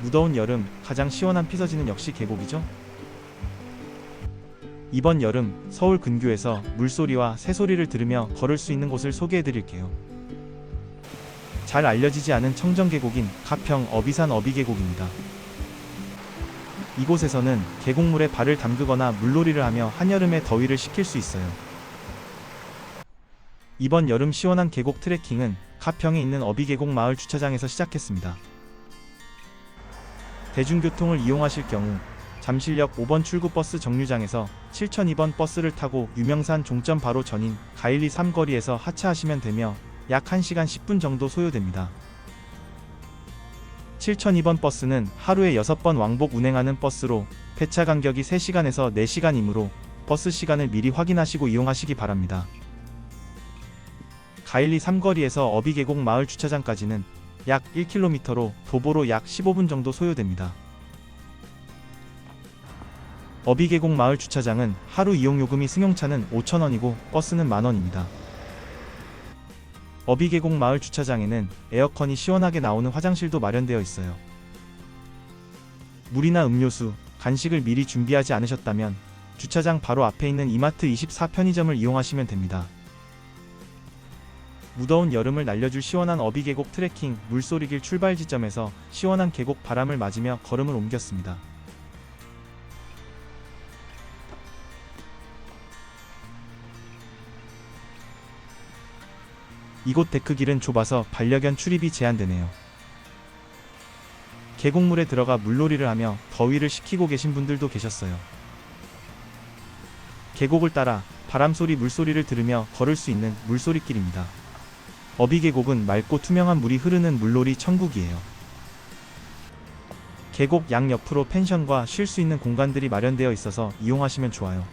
무더운 여름 가장 시원한 피서지는 역시 계곡이죠. 이번 여름 서울 근교에서 물소리와 새소리를 들으며 걸을 수 있는 곳을 소개해드릴게요. 잘 알려지지 않은 청정계곡인 가평 어비산 어비계곡입니다. 이곳에서는 계곡물에 발을 담그거나 물놀이를 하며 한여름의 더위를 식힐 수 있어요. 이번 여름 시원한 계곡 트레킹은 가평에 있는 어비계곡 마을 주차장에서 시작했습니다. 대중교통을 이용하실 경우 잠실역 5번 출구버스 정류장에서 7002번 버스를 타고 유명산 종점 바로 전인 가일리 3거리에서 하차하시면 되며 약 1시간 10분 정도 소요됩니다. 7002번 버스는 하루에 6번 왕복 운행하는 버스로 폐차 간격이 3시간에서 4시간이므로 버스 시간을 미리 확인하시고 이용하시기 바랍니다. 가일리 3거리에서 어비계곡 마을 주차장까지는 약 1km로 도보로 약 15분 정도 소요됩니다. 어비계곡 마을 주차장은 하루 이용요금이 승용차는 5,000원이고 버스는 만원입니다. 어비계곡 마을 주차장에는 에어컨이 시원하게 나오는 화장실도 마련되어 있어요. 물이나 음료수, 간식을 미리 준비하지 않으셨다면 주차장 바로 앞에 있는 이마트 24 편의점을 이용하시면 됩니다. 무더운 여름을 날려줄 시원한 어비계곡 트레킹 물소리길 출발 지점에서 시원한 계곡 바람을 맞으며 걸음을 옮겼습니다. 이곳 데크길은 좁아서 반려견 출입이 제한되네요. 계곡물에 들어가 물놀이를 하며 더위를 식히고 계신 분들도 계셨어요. 계곡을 따라 바람소리 물소리를 들으며 걸을 수 있는 물소리길입니다. 어비계곡은 맑고 투명한 물이 흐르는 물놀이 천국이에요. 계곡 양 옆으로 펜션과 쉴 수 있는 공간들이 마련되어 있어서 이용하시면 좋아요.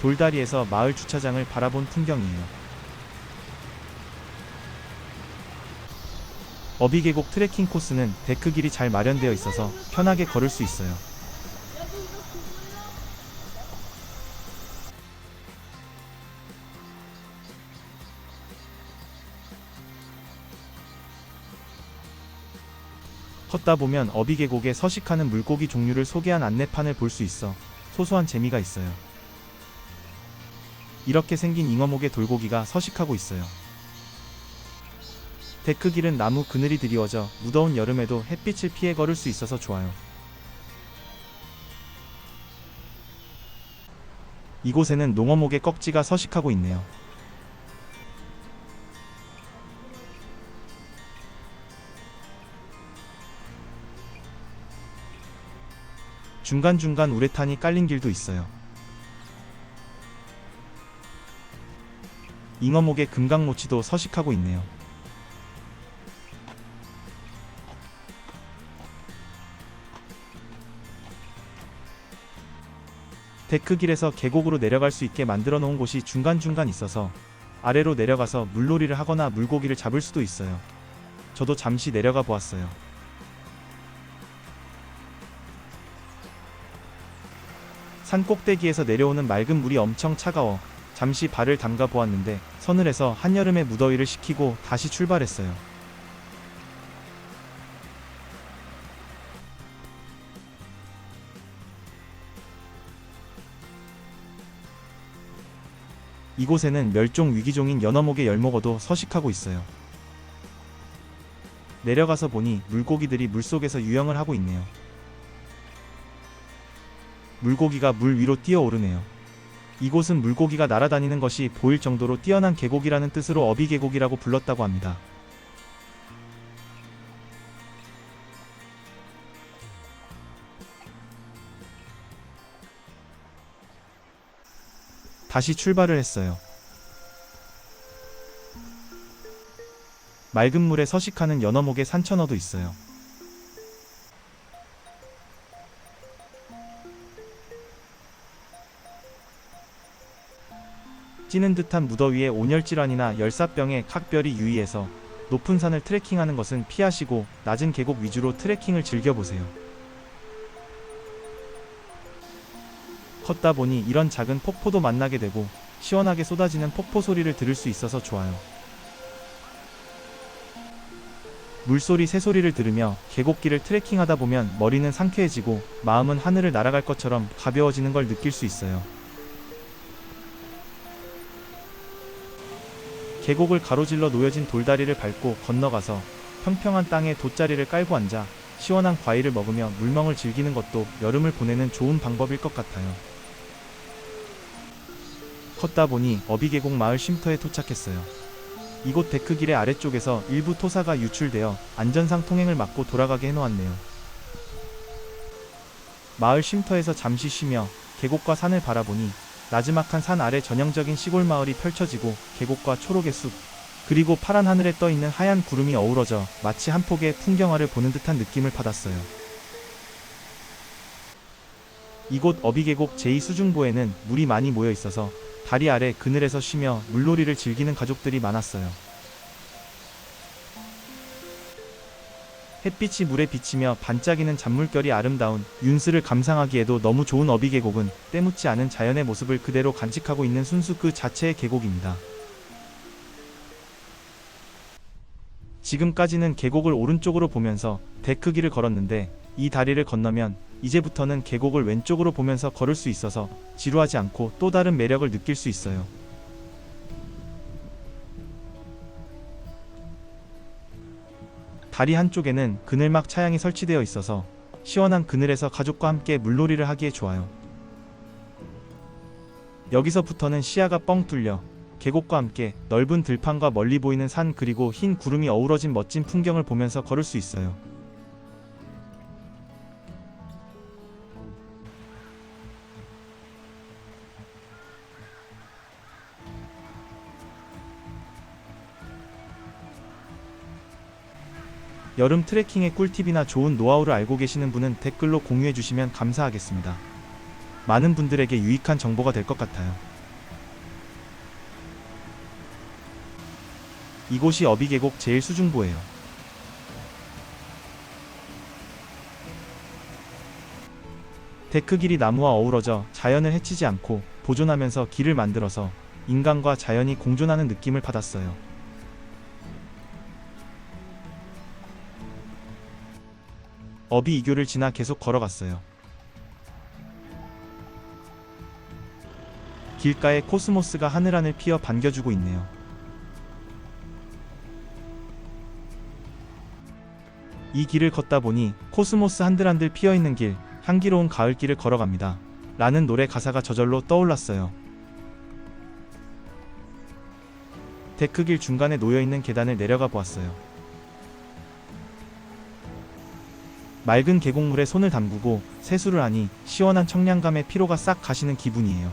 돌다리에서 마을 주차장을 바라본 풍경이에요. 어비계곡 트레킹 코스는 데크길이 잘 마련되어 있어서 편하게 걸을 수 있어요. 걷다 보면 어비계곡에 서식하는 물고기 종류를 소개한 안내판을 볼 수 있어 소소한 재미가 있어요. 이렇게 생긴 잉어목의 돌고기가 서식하고 있어요. 데크길은 나무 그늘이 드리워져 무더운 여름에도 햇빛을 피해 걸을 수 있어서 좋아요. 이곳에는 농어목의 꺽지가 서식하고 있네요. 중간중간 우레탄이 깔린 길도 있어요. 잉어목의 금강모치도 서식하고 있네요. 데크길에서 계곡으로 내려갈 수 있게 만들어 놓은 곳이 중간중간 있어서 아래로 내려가서 물놀이를 하거나 물고기를 잡을 수도 있어요. 저도 잠시 내려가 보았어요. 산 꼭대기에서 내려오는 맑은 물이 엄청 차가워 잠시 발을 담가 보았는데 서늘해서 한여름의 무더위를 식히고 다시 출발했어요. 이곳에는 멸종 위기종인 연어목의 열목어도 서식하고 있어요. 내려가서 보니 물고기들이 물속에서 유영을 하고 있네요. 물고기가 물 위로 뛰어오르네요. 이곳은 물고기가 날아다니는 것이 보일 정도로 뛰어난 계곡이라는 뜻으로 어비계곡이라고 불렀다고 합니다. 다시 출발을 했어요. 맑은 물에 서식하는 연어목의 산천어도 있어요. 찌는 듯한 무더위에 온열질환이나 열사병에 각별히 유의해서 높은 산을 트레킹하는 것은 피하시고 낮은 계곡 위주로 트레킹을 즐겨보세요. 걷다 보니 이런 작은 폭포도 만나게 되고 시원하게 쏟아지는 폭포 소리를 들을 수 있어서 좋아요. 물소리, 새소리를 들으며 계곡길을 트레킹하다 보면 머리는 상쾌해지고 마음은 하늘을 날아갈 것처럼 가벼워지는 걸 느낄 수 있어요. 계곡을 가로질러 놓여진 돌다리를 밟고 건너가서 평평한 땅에 돗자리를 깔고 앉아 시원한 과일을 먹으며 물멍을 즐기는 것도 여름을 보내는 좋은 방법일 것 같아요. 걷다 보니 어비계곡 마을 쉼터에 도착했어요. 이곳 데크길의 아래쪽에서 일부 토사가 유출되어 안전상 통행을 막고 돌아가게 해놓았네요. 마을 쉼터에서 잠시 쉬며 계곡과 산을 바라보니 나지막한 산 아래 전형적인 시골 마을이 펼쳐지고 계곡과 초록의 숲, 그리고 파란 하늘에 떠있는 하얀 구름이 어우러져 마치 한 폭의 풍경화를 보는 듯한 느낌을 받았어요. 이곳 어비계곡 제2수중보에는 물이 많이 모여 있어서 다리 아래 그늘에서 쉬며 물놀이를 즐기는 가족들이 많았어요. 햇빛이 물에 비치며 반짝이는 잔물결이 아름다운 윤슬을 감상하기에도 너무 좋은 어비계곡은 때묻지 않은 자연의 모습을 그대로 간직하고 있는 순수 그 자체의 계곡입니다. 지금까지는 계곡을 오른쪽으로 보면서 데크길을 걸었는데 이 다리를 건너면 이제부터는 계곡을 왼쪽으로 보면서 걸을 수 있어서 지루하지 않고 또 다른 매력을 느낄 수 있어요. 다리 한쪽에는 그늘막 차양이 설치되어 있어서 시원한 그늘에서 가족과 함께 물놀이를 하기에 좋아요. 여기서부터는 시야가 뻥 뚫려 계곡과 함께 넓은 들판과 멀리 보이는 산 그리고 흰 구름이 어우러진 멋진 풍경을 보면서 걸을 수 있어요. 여름 트레킹의 꿀팁이나 좋은 노하우를 알고 계시는 분은 댓글로 공유해 주시면 감사하겠습니다. 많은 분들에게 유익한 정보가 될 것 같아요. 이곳이 어비계곡 제1수중보예요. 데크길이 나무와 어우러져 자연을 해치지 않고 보존하면서 길을 만들어서 인간과 자연이 공존하는 느낌을 받았어요. 어비 이교를 지나 계속 걸어갔어요. 길가에 코스모스가 하늘하늘 피어 반겨주고 있네요. 이 길을 걷다 보니 코스모스 한들한들 피어있는 길, 향기로운 가을길을 걸어갑니다. 라는 노래 가사가 저절로 떠올랐어요. 데크길 중간에 놓여있는 계단을 내려가 보았어요. 맑은 계곡물에 손을 담그고 세수를 하니 시원한 청량감에 피로가 싹 가시는 기분이에요.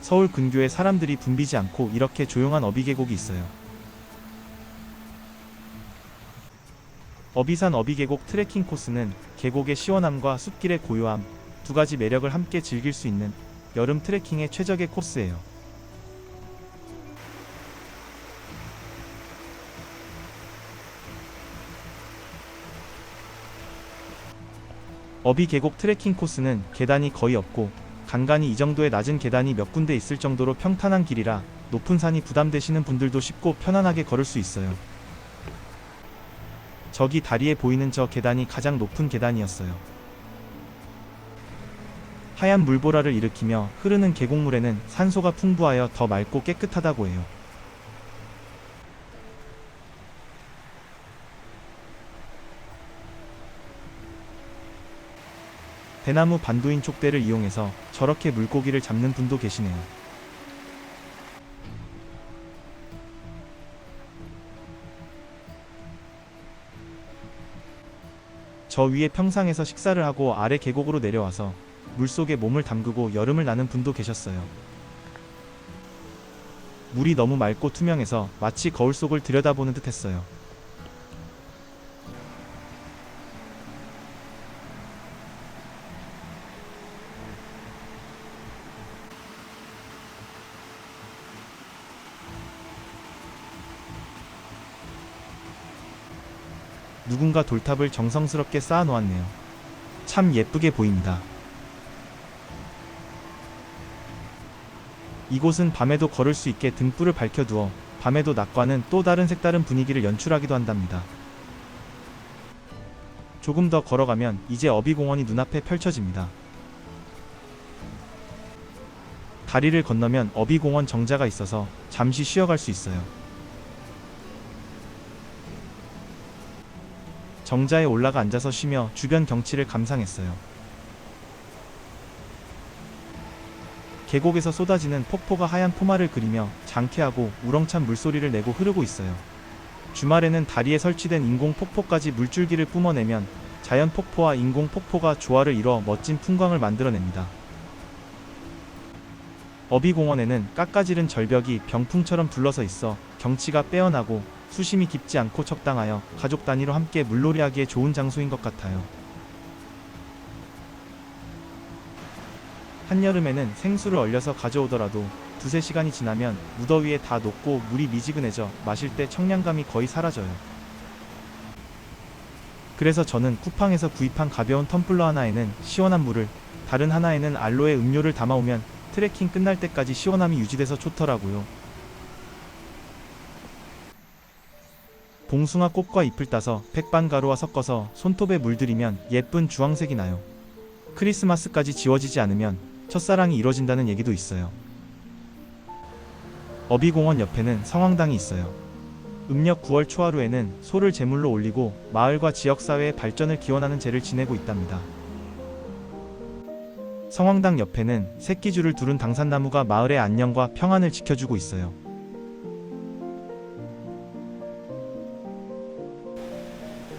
서울 근교에 사람들이 붐비지 않고 이렇게 조용한 어비계곡이 있어요. 어비산 어비계곡 트레킹 코스는 계곡의 시원함과 숲길의 고요함, 두 가지 매력을 함께 즐길 수 있는 여름 트레킹의 최적의 코스예요. 어비계곡 트레킹 코스는 계단이 거의 없고 간간이 이 정도의 낮은 계단이 몇 군데 있을 정도로 평탄한 길이라 높은 산이 부담되시는 분들도 쉽고 편안하게 걸을 수 있어요. 저기 다리에 보이는 저 계단이 가장 높은 계단이었어요. 하얀 물보라를 일으키며 흐르는 계곡물에는 산소가 풍부하여 더 맑고 깨끗하다고 해요. 대나무 반도인 촉대를 이용해서 저렇게 물고기를 잡는 분도 계시네요. 저 위에 평상에서 식사를 하고 아래 계곡으로 내려와서 물속에 몸을 담그고 여름을 나는 분도 계셨어요. 물이 너무 맑고 투명해서 마치 거울 속을 들여다보는 듯 했어요. 누군가 돌탑을 정성스럽게 쌓아 놓았네요. 참 예쁘게 보입니다. 이곳은 밤에도 걸을 수 있게 등불을 밝혀두어 밤에도 낮과는 또 다른 색다른 분위기를 연출하기도 한답니다. 조금 더 걸어가면 이제 어비공원이 눈앞에 펼쳐집니다. 다리를 건너면 어비공원 정자가 있어서 잠시 쉬어갈 수 있어요. 정자에 올라가 앉아서 쉬며 주변 경치를 감상했어요. 계곡에서 쏟아지는 폭포가 하얀 포마를 그리며 장쾌하고 우렁찬 물소리를 내고 흐르고 있어요. 주말에는 다리에 설치된 인공 폭포까지 물줄기를 뿜어내면 자연 폭포와 인공 폭포가 조화를 이뤄 멋진 풍광을 만들어냅니다. 어비공원에는 깎아지른 절벽이 병풍처럼 둘러서 있어 경치가 빼어나고 수심이 깊지 않고 적당하여 가족 단위로 함께 물놀이하기에 좋은 장소인 것 같아요. 한여름에는 생수를 얼려서 가져오더라도 두세 시간이 지나면 무더위에 다 녹고 물이 미지근해져 마실 때 청량감이 거의 사라져요. 그래서 저는 쿠팡에서 구입한 가벼운 텀블러 하나에는 시원한 물을, 다른 하나에는 알로에 음료를 담아오면 트레킹 끝날 때까지 시원함이 유지돼서 좋더라고요. 봉숭아 꽃과 잎을 따서 백반가루와 섞어서 손톱에 물들이면 예쁜 주황색이 나요. 크리스마스까지 지워지지 않으면 첫사랑이 이뤄진다는 얘기도 있어요. 어비공원 옆에는 성황당이 있어요. 음력 9월 초하루에는 소를 제물로 올리고 마을과 지역사회의 발전을 기원하는 제를 지내고 있답니다. 성황당 옆에는 새끼줄을 두른 당산나무가 마을의 안녕과 평안을 지켜주고 있어요.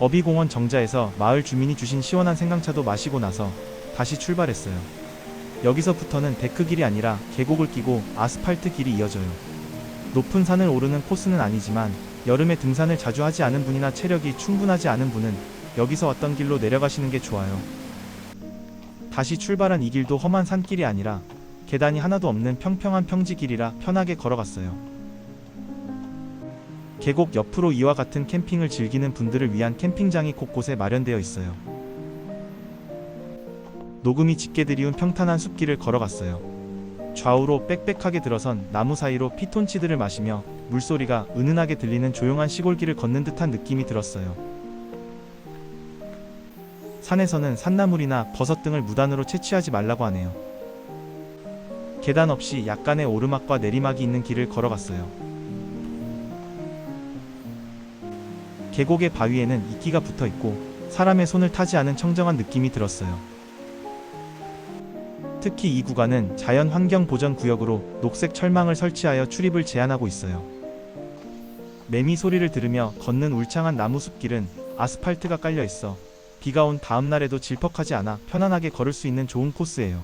어비공원 정자에서 마을 주민이 주신 시원한 생강차도 마시고 나서 다시 출발했어요. 여기서부터는 데크길이 아니라 계곡을 끼고 아스팔트 길이 이어져요. 높은 산을 오르는 코스는 아니지만 여름에 등산을 자주 하지 않은 분이나 체력이 충분하지 않은 분은 여기서 왔던 길로 내려가시는 게 좋아요. 다시 출발한 이 길도 험한 산길이 아니라 계단이 하나도 없는 평평한 평지길이라 편하게 걸어갔어요. 계곡 옆으로 이와 같은 캠핑을 즐기는 분들을 위한 캠핑장이 곳곳에 마련되어 있어요. 녹음이 짙게 드리운 평탄한 숲길을 걸어갔어요. 좌우로 빽빽하게 들어선 나무 사이로 피톤치드를 마시며 물소리가 은은하게 들리는 조용한 시골길을 걷는 듯한 느낌이 들었어요. 산에서는 산나물이나 버섯 등을 무단으로 채취하지 말라고 하네요. 계단 없이 약간의 오르막과 내리막이 있는 길을 걸어갔어요. 계곡의 바위에는 이끼가 붙어 있고 사람의 손을 타지 않은 청정한 느낌이 들었어요. 특히 이 구간은 자연환경보전구역으로 녹색 철망을 설치하여 출입을 제한하고 있어요. 매미 소리를 들으며 걷는 울창한 나무 숲길은 아스팔트가 깔려 있어 비가 온 다음 날에도 질퍽하지 않아 편안하게 걸을 수 있는 좋은 코스예요.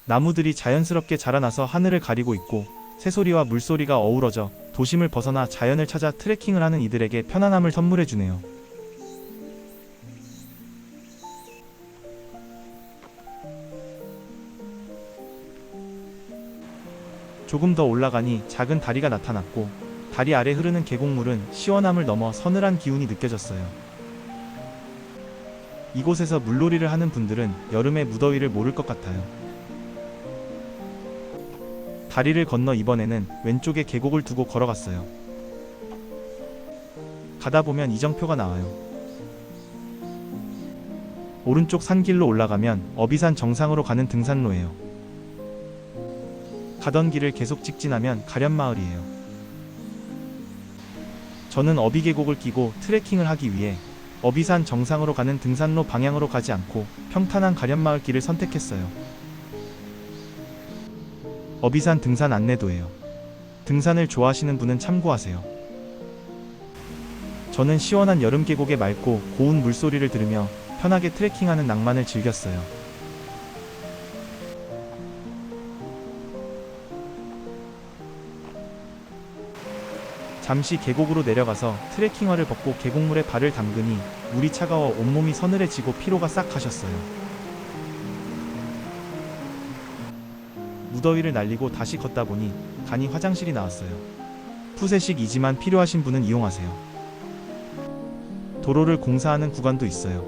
나무들이 자연스럽게 자라나서 하늘을 가리고 있고 새소리와 물소리가 어우러져 도심을 벗어나 자연을 찾아 트레킹을 하는 이들에게 편안함을 선물해주네요. 조금 더 올라가니 작은 다리가 나타났고 다리 아래 흐르는 계곡물은 시원함을 넘어 서늘한 기운이 느껴졌어요. 이곳에서 물놀이를 하는 분들은 여름의 무더위를 모를 것 같아요. 다리를 건너 이번에는 왼쪽에 계곡을 두고 걸어갔어요. 가다 보면 이정표가 나와요. 오른쪽 산길로 올라가면 어비산 정상으로 가는 등산로예요. 가던 길을 계속 직진하면 가련마을이에요. 저는 어비계곡을 끼고 트레킹을 하기 위해 어비산 정상으로 가는 등산로 방향으로 가지 않고 평탄한 가련마을 길을 선택했어요. 어비산 등산 안내도예요. 등산을 좋아하시는 분은 참고하세요. 저는 시원한 여름 계곡의 맑고 고운 물소리를 들으며 편하게 트레킹하는 낭만을 즐겼어요. 잠시 계곡으로 내려가서 트레킹화를 벗고 계곡물에 발을 담그니 물이 차가워 온몸이 서늘해지고 피로가 싹 가셨어요. 무더위를 날리고 다시 걷다 보니 간이 화장실이 나왔어요. 푸세식이지만 필요하신 분은 이용하세요. 도로를 공사하는 구간도 있어요.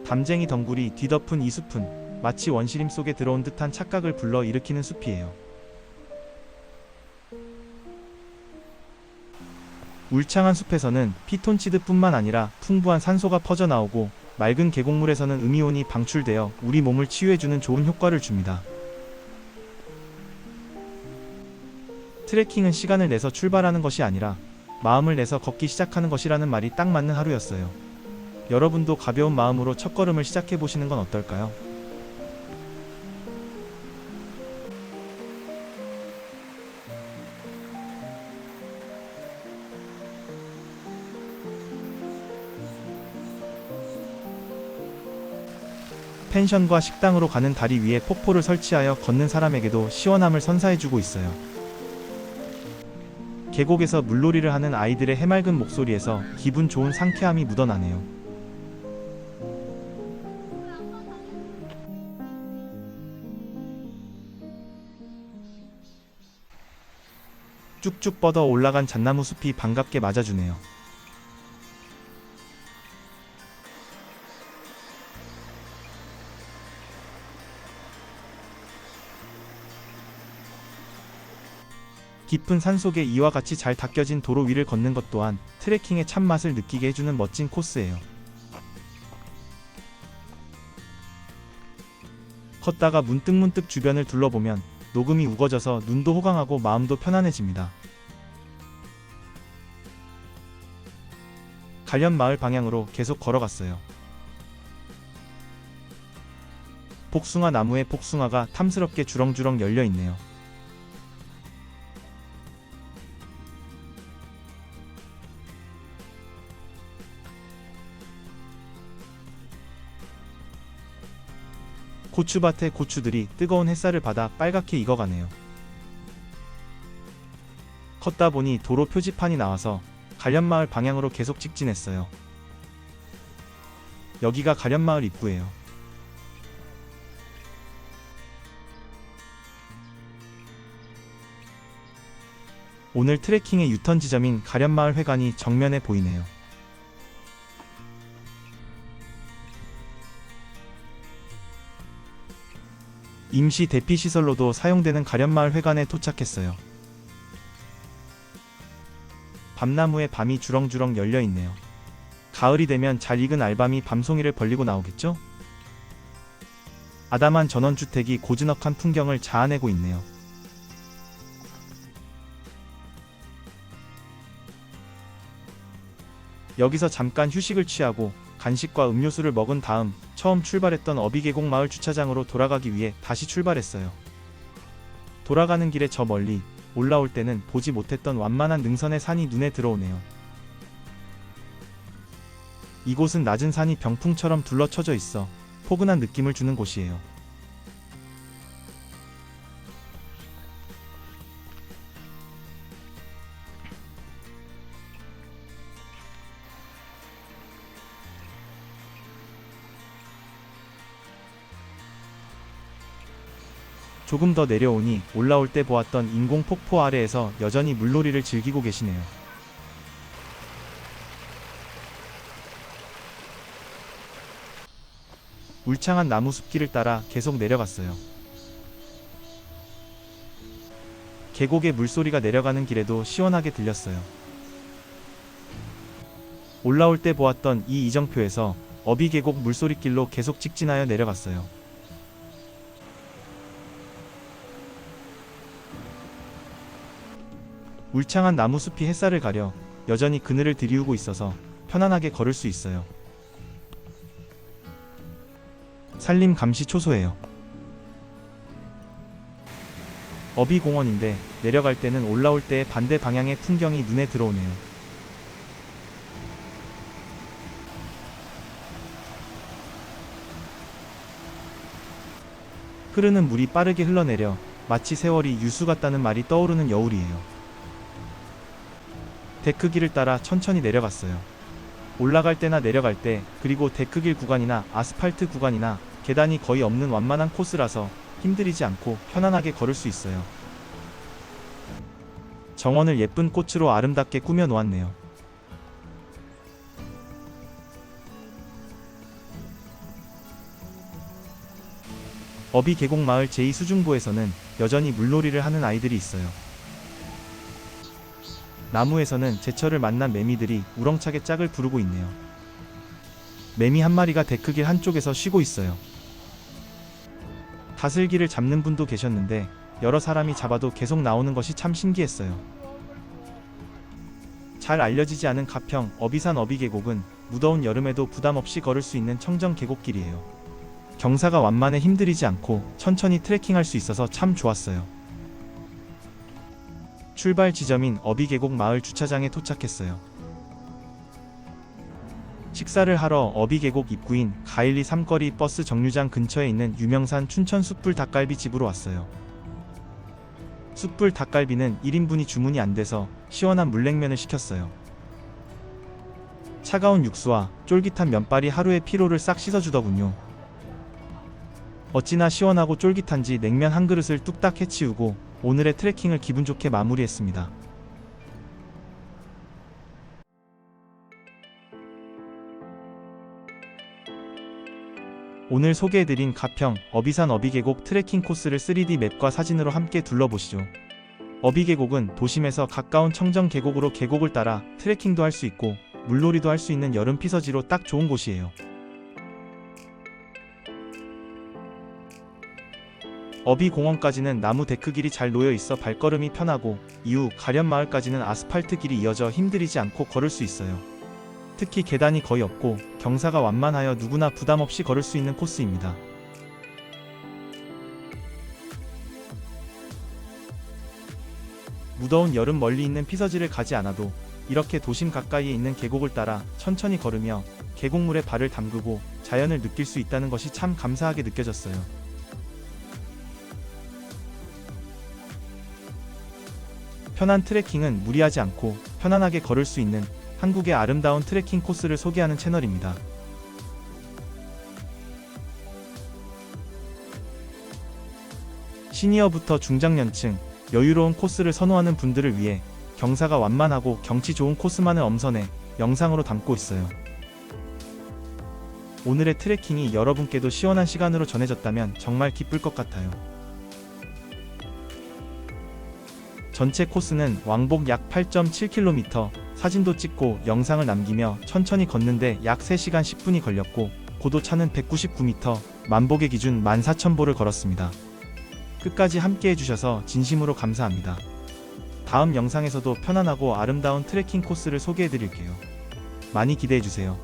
담쟁이 덩굴이 뒤덮은 이 숲은 마치 원시림 속에 들어온 듯한 착각을 불러 일으키는 숲이에요. 울창한 숲에서는 피톤치드뿐만 아니라 풍부한 산소가 퍼져나오고 맑은 계곡물에서는 음이온이 방출되어 우리 몸을 치유해주는 좋은 효과를 줍니다. 트레킹은 시간을 내서 출발하는 것이 아니라 마음을 내서 걷기 시작하는 것이라는 말이 딱 맞는 하루였어요. 여러분도 가벼운 마음으로 첫걸음을 시작해보시는 건 어떨까요? 펜션과 식당으로 가는 다리 위에 폭포를 설치하여 걷는 사람에게도 시원함을 선사해주고 있어요. 계곡에서 물놀이를 하는 아이들의 해맑은 목소리에서 기분 좋은 상쾌함이 묻어나네요. 쭉쭉 뻗어 올라간 잣나무 숲이 반갑게 맞아주네요. 깊은 산속에 이와 같이 잘 닦여진 도로 위를 걷는 것 또한 트레킹의 참맛을 느끼게 해주는 멋진 코스예요. 걷다가 문득문득 주변을 둘러보면 녹음이 우거져서 눈도 호강하고 마음도 편안해집니다. 가련마을 방향으로 계속 걸어갔어요. 복숭아 나무에 복숭아가 탐스럽게 주렁주렁 열려있네요. 고추밭의 고추들이 뜨거운 햇살을 받아 빨갛게 익어가네요. 걷다 보니 도로 표지판이 나와서 가련마을 방향으로 계속 직진했어요. 여기가 가련마을 입구예요. 오늘 트레킹의 유턴 지점인 가련마을 회관이 정면에 보이네요. 임시 대피시설로도 사용되는 가련마을 회관에 도착했어요. 밤나무에 밤이 주렁주렁 열려있네요. 가을이 되면 잘 익은 알밤이 밤송이를 벌리고 나오겠죠? 아담한 전원주택이 고즈넉한 풍경을 자아내고 있네요. 여기서 잠깐 휴식을 취하고 간식과 음료수를 먹은 다음 처음 출발했던 어비계곡 마을 주차장으로 돌아가기 위해 다시 출발했어요. 돌아가는 길에 저 멀리 올라올 때는 보지 못했던 완만한 능선의 산이 눈에 들어오네요. 이곳은 낮은 산이 병풍처럼 둘러쳐져 있어 포근한 느낌을 주는 곳이에요. 조금 더 내려오니 올라올 때 보았던 인공 폭포 아래에서 여전히 물놀이를 즐기고 계시네요. 울창한 나무 숲길을 따라 계속 내려갔어요. 계곡의 물소리가 내려가는 길에도 시원하게 들렸어요. 올라올 때 보았던 이 이정표에서 어비계곡 물소리길로 계속 직진하여 내려갔어요. 울창한 나무숲이 햇살을 가려 여전히 그늘을 들이우고 있어서 편안하게 걸을 수 있어요. 산림 감시 초소예요. 어비공원인데 내려갈 때는 올라올 때의 반대 방향의 풍경이 눈에 들어오네요. 흐르는 물이 빠르게 흘러내려 마치 세월이 유수 같다는 말이 떠오르는 여울이에요. 데크길을 따라 천천히 내려갔어요. 올라갈 때나 내려갈 때, 그리고 데크길 구간이나 아스팔트 구간이나 계단이 거의 없는 완만한 코스라서 힘들이지 않고 편안하게 걸을 수 있어요. 정원을 예쁜 꽃으로 아름답게 꾸며 놓았네요. 어비 계곡마을 제2수중고에서는 여전히 물놀이를 하는 아이들이 있어요. 나무에서는 제철을 만난 매미들이 우렁차게 짝을 부르고 있네요. 매미 한 마리가 데크길 한쪽에서 쉬고 있어요. 다슬기를 잡는 분도 계셨는데 여러 사람이 잡아도 계속 나오는 것이 참 신기했어요. 잘 알려지지 않은 가평 어비산 어비계곡은 무더운 여름에도 부담 없이 걸을 수 있는 청정 계곡길이에요. 경사가 완만해 힘들이지 않고 천천히 트레킹할 수 있어서 참 좋았어요. 출발 지점인 어비계곡 마을 주차장에 도착했어요. 식사를 하러 어비계곡 입구인 가일리 삼거리 버스 정류장 근처에 있는 유명산 춘천 숯불 닭갈비 집으로 왔어요. 숯불 닭갈비는 1인분이 주문이 안 돼서 시원한 물냉면을 시켰어요. 차가운 육수와 쫄깃한 면발이 하루의 피로를 싹 씻어주더군요. 어찌나 시원하고 쫄깃한지 냉면 한 그릇을 뚝딱 해치우고 오늘의 트레킹을 기분 좋게 마무리했습니다. 오늘 소개해드린 가평 어비산 어비계곡 트레킹 코스를 3D 맵과 사진으로 함께 둘러보시죠. 어비계곡은 도심에서 가까운 청정 계곡으로 계곡을 따라 트레킹도 할 수 있고 물놀이도 할 수 있는 여름 피서지로 딱 좋은 곳이에요. 어비공원까지는 나무 데크길이 잘 놓여 있어 발걸음이 편하고 이후 가련마을까지는 아스팔트 길이 이어져 힘들이지 않고 걸을 수 있어요. 특히 계단이 거의 없고 경사가 완만하여 누구나 부담 없이 걸을 수 있는 코스입니다. 무더운 여름 멀리 있는 피서지를 가지 않아도 이렇게 도심 가까이에 있는 계곡을 따라 천천히 걸으며 계곡물에 발을 담그고 자연을 느낄 수 있다는 것이 참 감사하게 느껴졌어요. 편한 트레킹은 무리하지 않고 편안하게 걸을 수 있는 한국의 아름다운 트레킹 코스를 소개하는 채널입니다. 시니어부터 중장년층, 여유로운 코스를 선호하는 분들을 위해 경사가 완만하고 경치 좋은 코스만을 엄선해 영상으로 담고 있어요. 오늘의 트레킹이 여러분께도 시원한 시간으로 전해졌다면 정말 기쁠 것 같아요. 전체 코스는 왕복 약 8.7km, 사진도 찍고 영상을 남기며 천천히 걷는데 약 3시간 10분이 걸렸고 고도차는 199m, 만복의 기준 14,000보를 걸었습니다. 끝까지 함께 해주셔서 진심으로 감사합니다. 다음 영상에서도 편안하고 아름다운 트레킹 코스를 소개해드릴게요. 많이 기대해주세요.